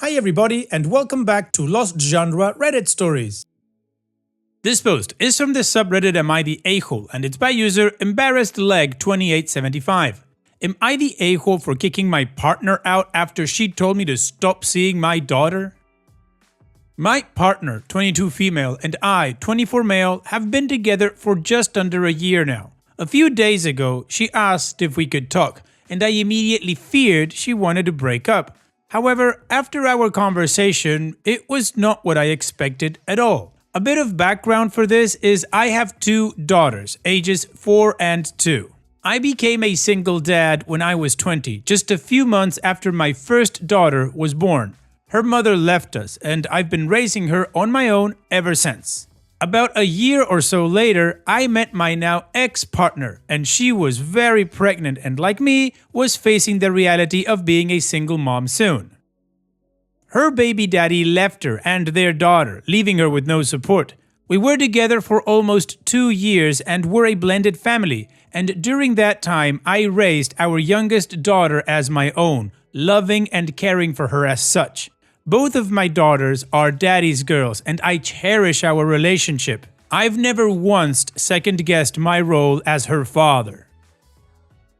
Hi everybody and welcome back to Lost Genre Reddit Stories. This post is from the subreddit Am I the A-hole and it's by user EmbarrassedLeg2875. Am I the a-hole for kicking my partner out after she told me to stop seeing my daughter? My partner, 22 female, and I, 24 male, have been together for just under a year now. A few days ago, she asked if we could talk, and I immediately feared she wanted to break up. However, after our conversation, it was not what I expected at all. A bit of background for this is I have two daughters, ages 4 and 2. I became a single dad when I was 20, just a few months after my first daughter was born. Her mother left us, and I've been raising her on my own ever since. About a year or so later, I met my now ex-partner, and she was very pregnant and, like me, was facing the reality of being a single mom soon. Her baby daddy left her and their daughter, leaving her with no support. We were together for almost 2 years and were a blended family, and during that time I raised our youngest daughter as my own, loving and caring for her as such. Both of my daughters are daddy's girls and I cherish our relationship. I've never once second-guessed my role as her father.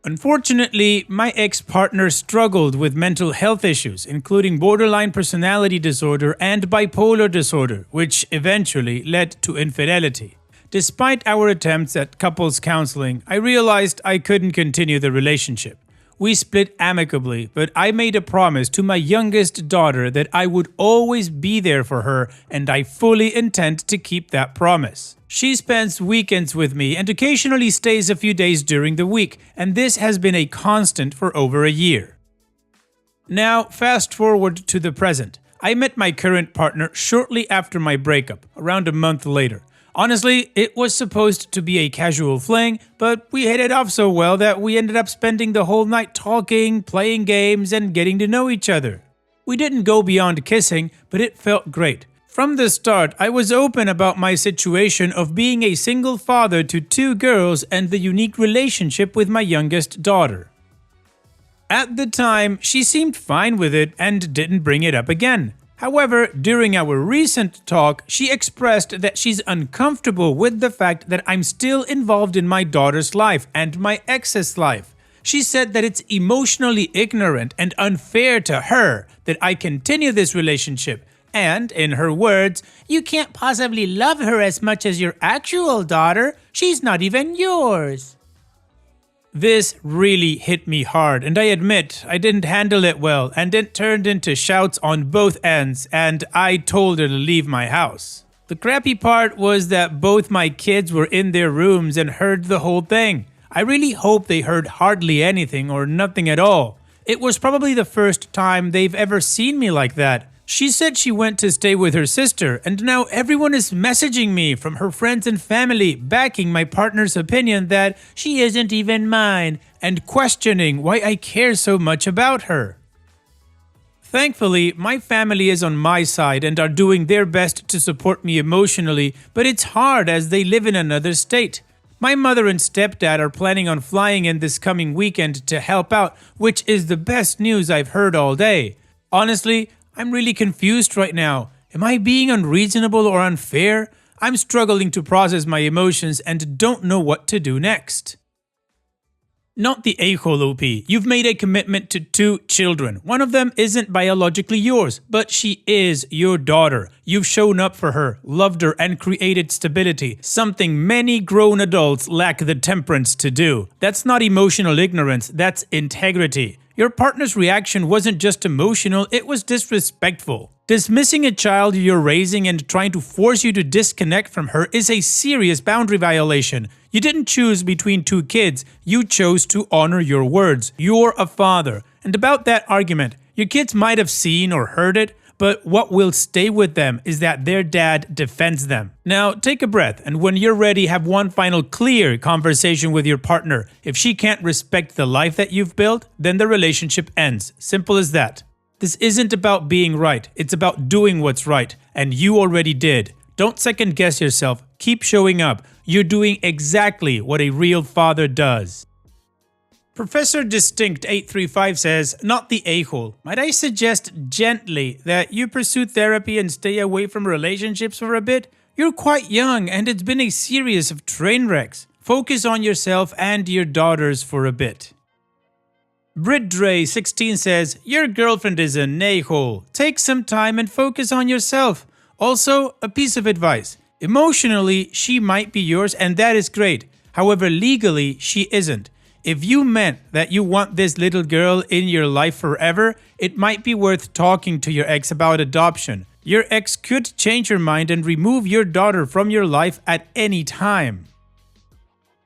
Unfortunately, my ex-partner struggled with mental health issues, including borderline personality disorder and bipolar disorder, which eventually led to infidelity. Despite our attempts at couples counseling, I realized I couldn't continue the relationship. We split amicably, but I made a promise to my youngest daughter that I would always be there for her, and I fully intend to keep that promise. She spends weekends with me and occasionally stays a few days during the week, and this has been a constant for over a year. Now, fast forward to the present. I met my current partner shortly after my breakup, around a month later. Honestly, it was supposed to be a casual fling, but we hit it off so well that we ended up spending the whole night talking, playing games, and getting to know each other. We didn't go beyond kissing, but it felt great. From the start, I was open about my situation of being a single father to 2 girls and the unique relationship with my youngest daughter. At the time, she seemed fine with it and didn't bring it up again. However, during our recent talk, she expressed that she's uncomfortable with the fact that I'm still involved in my daughter's life and my ex's life. She said that it's emotionally ignorant and unfair to her that I continue this relationship, and, in her words, "You can't possibly love her as much as your actual daughter. She's not even yours." This really hit me hard, and I admit I didn't handle it well, and it turned into shouts on both ends, and I told her to leave my house. The crappy part was that both my kids were in their rooms and heard the whole thing. I really hope they heard hardly anything or nothing at all. It was probably the first time they've ever seen me like that. She said she went to stay with her sister, and now everyone is messaging me from her friends and family, backing my partner's opinion that she isn't even mine, and questioning why I care so much about her. Thankfully, my family is on my side and are doing their best to support me emotionally, but it's hard as they live in another state. My mother and stepdad are planning on flying in this coming weekend to help out, which is the best news I've heard all day. Honestly, I'm really confused right now. Am I being unreasonable or unfair? I'm struggling to process my emotions and don't know what to do next. Not the a-hole OP. You've made a commitment to 2 children. One of them isn't biologically yours, but she is your daughter. You've shown up for her, loved her, and created stability, something many grown adults lack the temperance to do. That's not emotional ignorance, that's integrity. Your partner's reaction wasn't just emotional, it was disrespectful. Dismissing a child you're raising and trying to force you to disconnect from her is a serious boundary violation. You didn't choose between 2 kids, you chose to honor your words. You're a father. And about that argument, your kids might have seen or heard it, but what will stay with them is that their dad defends them. Now, take a breath, and when you're ready, have one final clear conversation with your partner. If she can't respect the life that you've built, then the relationship ends. Simple as that. This isn't about being right, it's about doing what's right, and you already did. Don't second guess yourself, keep showing up. You're doing exactly what a real father does. Professor Distinct 835 says, not the a-hole. Might I suggest gently that you pursue therapy and stay away from relationships for a bit? You're quite young and it's been a series of train wrecks. Focus on yourself and your daughters for a bit. Britdre16 says, your girlfriend is a nay-hole. Take some time and focus on yourself. Also, a piece of advice. Emotionally, she might be yours and that is great. However, legally, she isn't. If you meant that you want this little girl in your life forever, it might be worth talking to your ex about adoption. Your ex could change her mind and remove your daughter from your life at any time.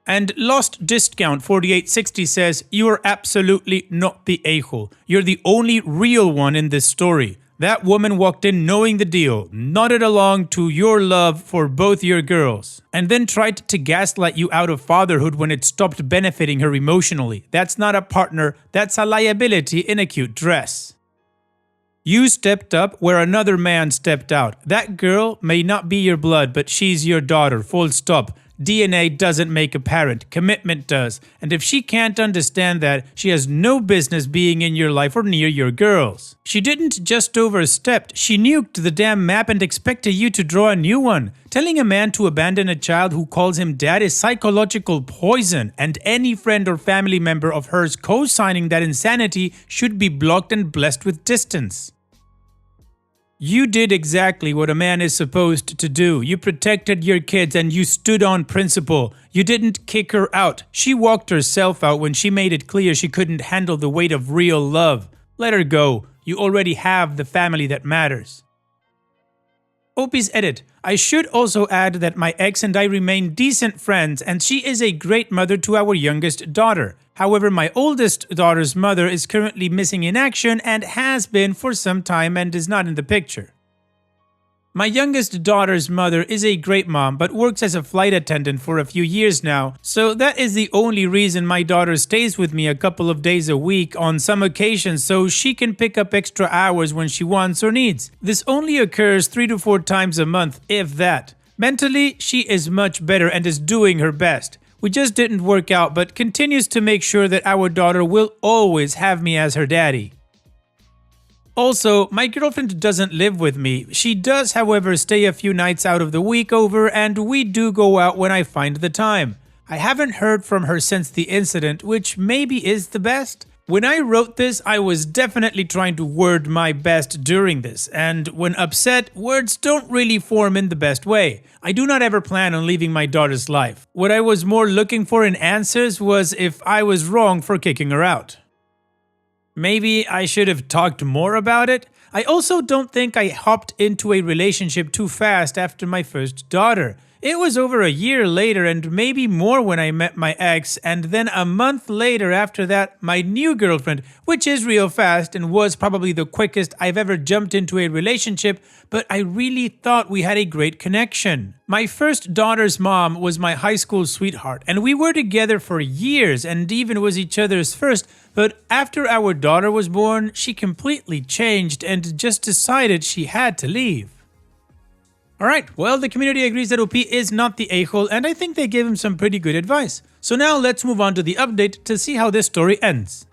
And Lost Discount 4860 says, you are absolutely not the a-hole. You're the only real one in this story. That woman walked in knowing the deal, nodded along to your love for both your girls, and then tried to gaslight you out of fatherhood when it stopped benefiting her emotionally. That's not a partner, that's a liability in a cute dress. You stepped up where another man stepped out. That girl may not be your blood, but she's your daughter, full stop. DNA doesn't make a parent, commitment does. And if she can't understand that, she has no business being in your life or near your girls. She didn't just overstep, she nuked the damn map and expected you to draw a new one. Telling a man to abandon a child who calls him dad is psychological poison, and any friend or family member of hers co-signing that insanity should be blocked and blessed with distance. You did exactly what a man is supposed to do. You protected your kids and you stood on principle. You didn't kick her out. She walked herself out when she made it clear she couldn't handle the weight of real love. Let her go. You already have the family that matters. Opie's edit. I should also add that my ex and I remain decent friends and she is a great mother to our youngest daughter. However, my oldest daughter's mother is currently missing in action and has been for some time and is not in the picture. My youngest daughter's mother is a great mom but works as a flight attendant for a few years now, so that is the only reason my daughter stays with me a couple of days a week on some occasions so she can pick up extra hours when she wants or needs. This only occurs 3 to 4 times a month, if that. Mentally, she is much better and is doing her best. We just didn't work out but continues to make sure that our daughter will always have me as her daddy. Also, my girlfriend doesn't live with me. She does, however, stay a few nights out of the week over and we do go out when I find the time. I haven't heard from her since the incident, which maybe is the best. When I wrote this, I was definitely trying to word my best during this, and when upset, words don't really form in the best way. I do not ever plan on leaving my daughter's life. What I was more looking for in answers was if I was wrong for kicking her out. Maybe I should have talked more about it. I also don't think I hopped into a relationship too fast after my first daughter. It was over a year later and maybe more when I met my ex, and then a month later after that, my new girlfriend, which is real fast and was probably the quickest I've ever jumped into a relationship, but I really thought we had a great connection. My first daughter's mom was my high school sweetheart, and we were together for years and even was each other's first, but after our daughter was born, she completely changed and just decided she had to leave. Alright, well, the community agrees that OP is not the a-hole, and I think they gave him some pretty good advice. So now let's move on to the update to see how this story ends.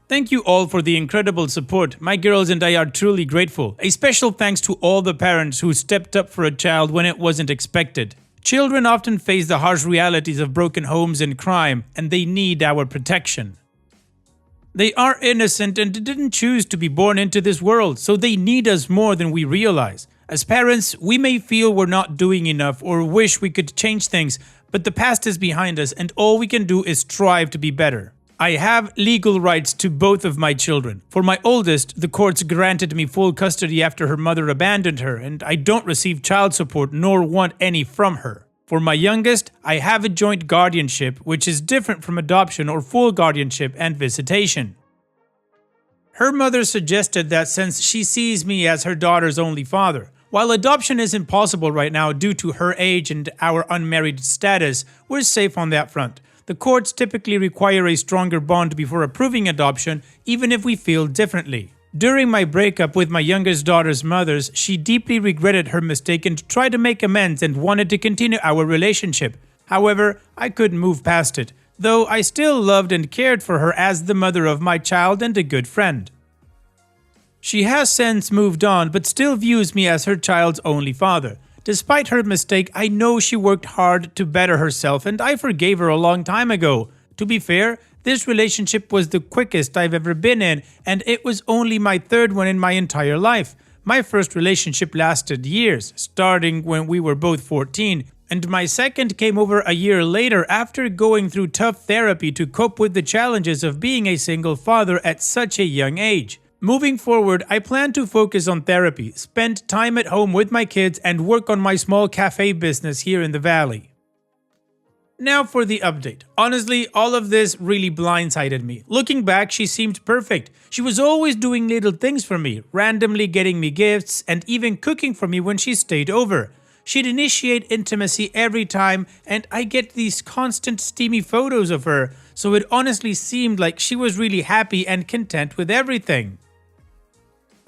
Thank you all for the incredible support. My girls and I are truly grateful. A special thanks to all the parents who stepped up for a child when it wasn't expected. Children often face the harsh realities of broken homes and crime, and they need our protection. They are innocent and didn't choose to be born into this world, so they need us more than we realize. As parents, we may feel we're not doing enough or wish we could change things, but the past is behind us and all we can do is strive to be better. I have legal rights to both of my children. For my oldest, the courts granted me full custody after her mother abandoned her, and I don't receive child support nor want any from her. For my youngest, I have a joint guardianship, which is different from adoption or full guardianship and visitation. Her mother suggested that since she sees me as her daughter's only father, while adoption is impossible right now due to her age and our unmarried status, we're safe on that front. The courts typically require a stronger bond before approving adoption, even if we feel differently. During my breakup with my youngest daughter's mothers, she deeply regretted her mistake and tried to make amends and wanted to continue our relationship. However, I couldn't move past it. though I still loved and cared for her as the mother of my child and a good friend. She has since moved on but still views me as her child's only father. Despite her mistake, I know she worked hard to better herself and I forgave her a long time ago. To be fair, this relationship was the quickest I've ever been in, and it was only my third one in my entire life. My first relationship lasted years, starting when we were both 14, and my second came over a year later after going through tough therapy to cope with the challenges of being a single father at such a young age. Moving forward, I plan to focus on therapy, spend time at home with my kids, and work on my small cafe business here in the valley. Now for the update. Honestly, all of this really blindsided me. Looking back, she seemed perfect. She was always doing little things for me, randomly getting me gifts, and even cooking for me when she stayed over. She'd initiate intimacy every time, and I get these constant steamy photos of her, so it honestly seemed like she was really happy and content with everything.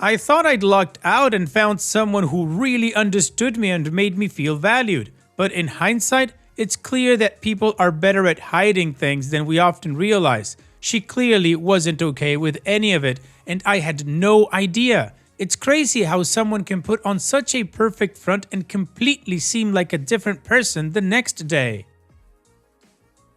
I thought I'd lucked out and found someone who really understood me and made me feel valued, but in hindsight, it's clear that people are better at hiding things than we often realize. She clearly wasn't okay with any of it, and I had no idea. It's crazy how someone can put on such a perfect front and completely seem like a different person the next day.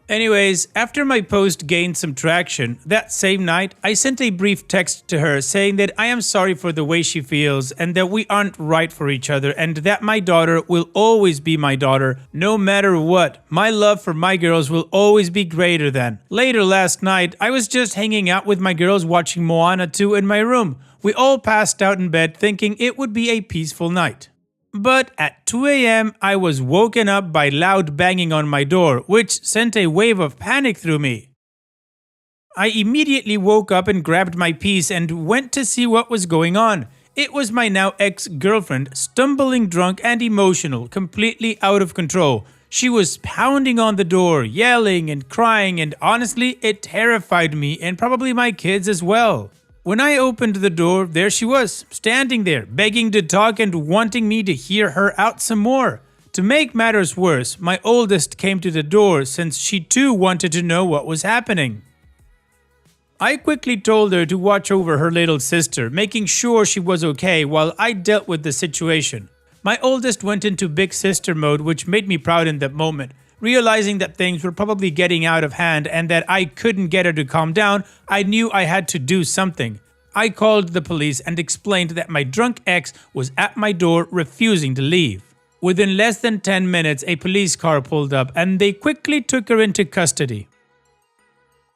Anyways, after my post gained some traction, that same night, I sent a brief text to her saying that I am sorry for the way she feels and that we aren't right for each other and that my daughter will always be my daughter, no matter what. My love for my girls will always be greater than. Later last night, I was just hanging out with my girls watching Moana 2 in my room. We all passed out in bed thinking it would be a peaceful night. But at 2 a.m., I was woken up by loud banging on my door, which sent a wave of panic through me. I immediately woke up and grabbed my piece and went to see what was going on. It was my now ex-girlfriend, stumbling drunk and emotional, completely out of control. She was pounding on the door, yelling and crying, and honestly, it terrified me and probably my kids as well. When I opened the door, there she was, standing there, begging to talk and wanting me to hear her out some more. To make matters worse, my oldest came to the door since she too wanted to know what was happening. I quickly told her to watch over her little sister, making sure she was okay while I dealt with the situation. My oldest went into big sister mode, which made me proud in that moment. Realizing that things were probably getting out of hand and that I couldn't get her to calm down, I knew I had to do something. I called the police and explained that my drunk ex was at my door refusing to leave. Within less than 10 minutes, a police car pulled up and they quickly took her into custody.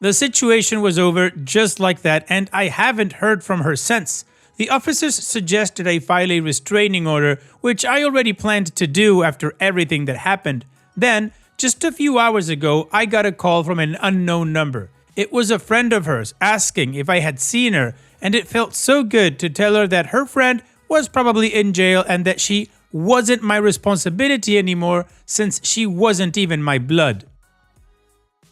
The situation was over just like that, and I haven't heard from her since. The officers suggested I file a restraining order, which I already planned to do after everything that happened. Then, just a few hours ago, I got a call from an unknown number. It was a friend of hers asking if I had seen her, and it felt so good to tell her that her friend was probably in jail and that she wasn't my responsibility anymore since she wasn't even my blood.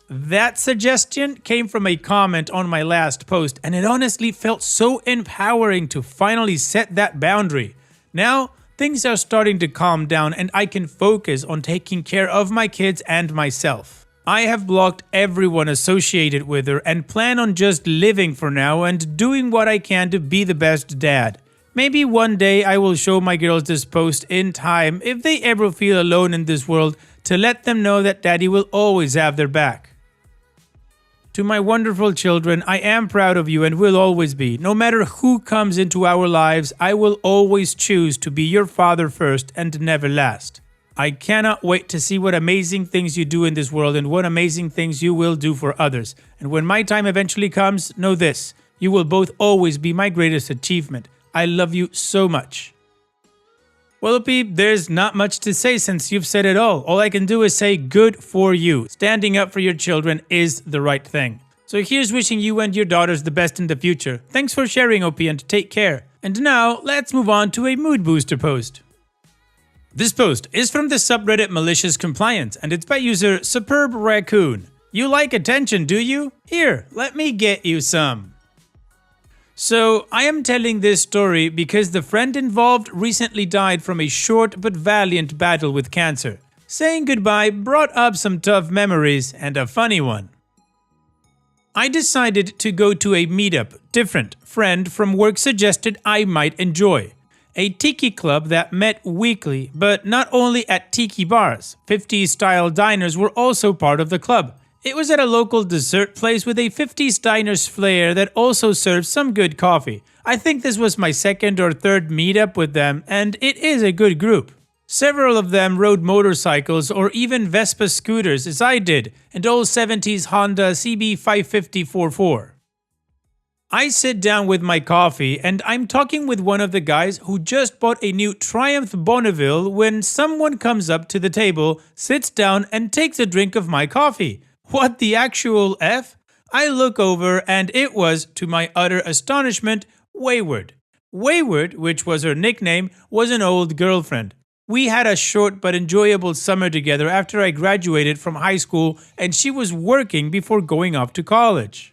That suggestion came from a comment on my last post, and it honestly felt so empowering to finally set that boundary. Now, things are starting to calm down and I can focus on taking care of my kids and myself. I have blocked everyone associated with her and plan on just living for now and doing what I can to be the best dad. Maybe one day I will show my girls this post in time if they ever feel alone in this world, to let them know that daddy will always have their back. To my wonderful children, I am proud of you and will always be. No matter who comes into our lives, I will always choose to be your father first and never last. I cannot wait to see what amazing things you do in this world and what amazing things you will do for others. And when my time eventually comes, know this: you will both always be my greatest achievement. I love you so much. Well, Peep, there's not much to say since you've said it all. All I can do is say good for you. Standing up for your children is the right thing. So here's wishing you and your daughters the best in the future. Thanks for sharing, OP, and take care. And now, let's move on to a mood booster post. This post is from the subreddit Malicious Compliance, and it's by user Superb Raccoon. You like attention, do you? Here, let me get you some. So, I am telling this story because the friend involved recently died from a short but valiant battle with cancer. Saying goodbye brought up some tough memories and a funny one. I decided to go to a meetup different friend from work suggested I might enjoy. A tiki club that met weekly, but not only at tiki bars. 50s style diners were also part of the club. It was at a local dessert place with a 50s diners flair that also served some good coffee. I think this was my second or third meetup with them, and it is a good group. Several of them rode motorcycles or even Vespa scooters as I did, and old 70s Honda CB550 I sit down with my coffee and I'm talking with one of the guys who just bought a new Triumph Bonneville when someone comes up to the table, sits down and takes a drink of my coffee. What the actual F? I look over and it was, to my utter astonishment, Wayward. Wayward, which was her nickname, was an old girlfriend. We had a short but enjoyable summer together after I graduated from high school and she was working before going off to college.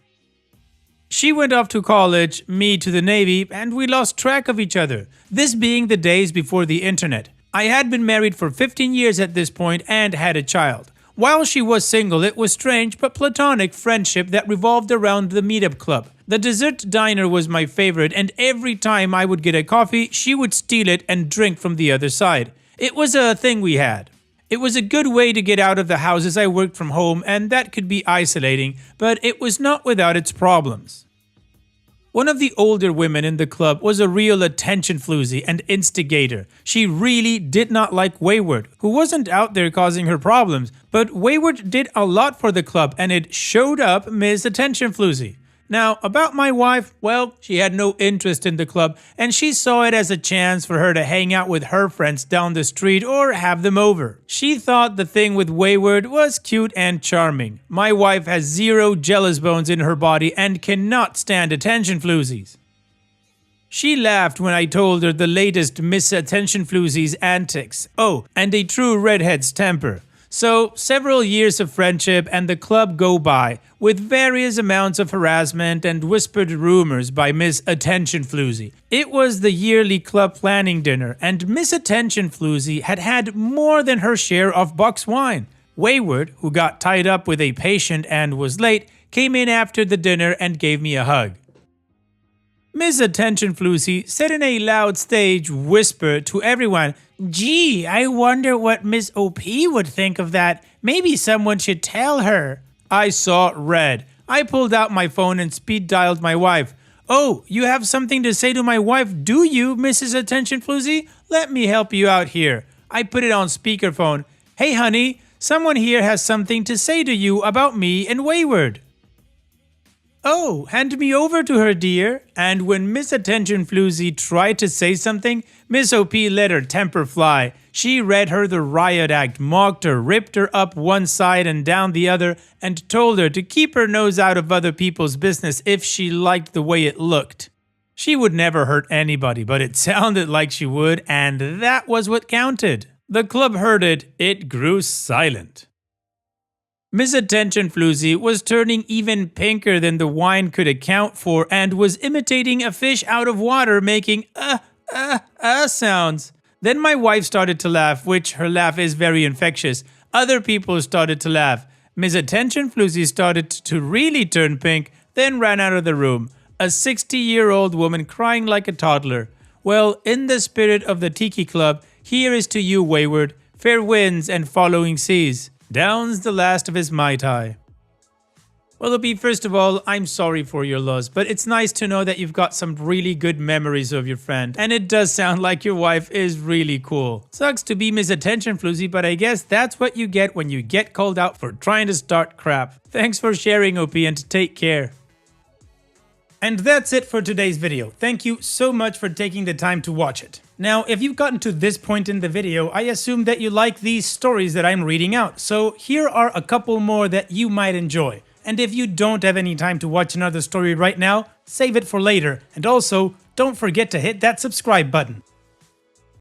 She went off to college, me to the Navy, and we lost track of each other, this being the days before the internet. I had been married for 15 years at this point and had a child. While she was single, it was strange but platonic friendship that revolved around the meetup club. The dessert diner was my favorite, and every time I would get a coffee, she would steal it and drink from the other side. It was a thing we had. It was a good way to get out of the house as I worked from home, and that could be isolating, but it was not without its problems. One of the older women in the club was a real attention floozy and instigator. She really did not like Wayward, who wasn't out there causing her problems, but Wayward did a lot for the club and it showed up Ms. Attention Floozy. Now, about my wife, well, she had no interest in the club and she saw it as a chance for her to hang out with her friends down the street or have them over. She thought the thing with Wayward was cute and charming. My wife has zero jealous bones in her body and cannot stand attention floozies. She laughed when I told her the latest Miss Attention Floozy's antics. Oh, and a true redhead's temper. So, several years of friendship and the club go by, with various amounts of harassment and whispered rumors by Miss Attention Floozy. It was the yearly club planning dinner, and Miss Attention Floozy had had more than her share of box wine. Wayward, who got tied up with a patient and was late, came in after the dinner and gave me a hug. Miss Attention Floozy said in a loud stage whisper to everyone, "Gee, I wonder what Miss OP would think of that. Maybe someone should tell her." I saw red. I pulled out my phone and speed dialed my wife. "Oh, you have something to say to my wife, do you, Mrs. Attention Floozy? Let me help you out here." I put it on speakerphone. "Hey honey, someone here has something to say to you about me and Wayward." "Oh, hand me over to her, dear." And when Miss Attention Floozy tried to say something, Miss OP let her temper fly. She read her the riot act, mocked her, ripped her up one side and down the other, and told her to keep her nose out of other people's business if she liked the way it looked. She would never hurt anybody, but it sounded like she would, and that was what counted. The club heard it. It grew silent. Miss Attention Floozy was turning even pinker than the wine could account for and was imitating a fish out of water making sounds. Then my wife started to laugh, which her laugh is very infectious. Other people started to laugh. Miss Attention Floozy started to really turn pink, then ran out of the room. A 60-year-old woman crying like a toddler. Well, in the spirit of the Tiki Club, here is to you, Wayward. Fair winds and following seas. Down's the last of his Mai Tai. Well, OP, first of all, I'm sorry for your loss, but it's nice to know that you've got some really good memories of your friend. And it does sound like your wife is really cool. Sucks to be Miss Attention Floozy, but I guess that's what you get when you get called out for trying to start crap. Thanks for sharing, OP, and take care. And that's it for today's video. Thank you so much for taking the time to watch it. Now, if you've gotten to this point in the video, I assume that you like these stories that I'm reading out. So here are a couple more that you might enjoy. And if you don't have any time to watch another story right now, save it for later. And also, don't forget to hit that subscribe button.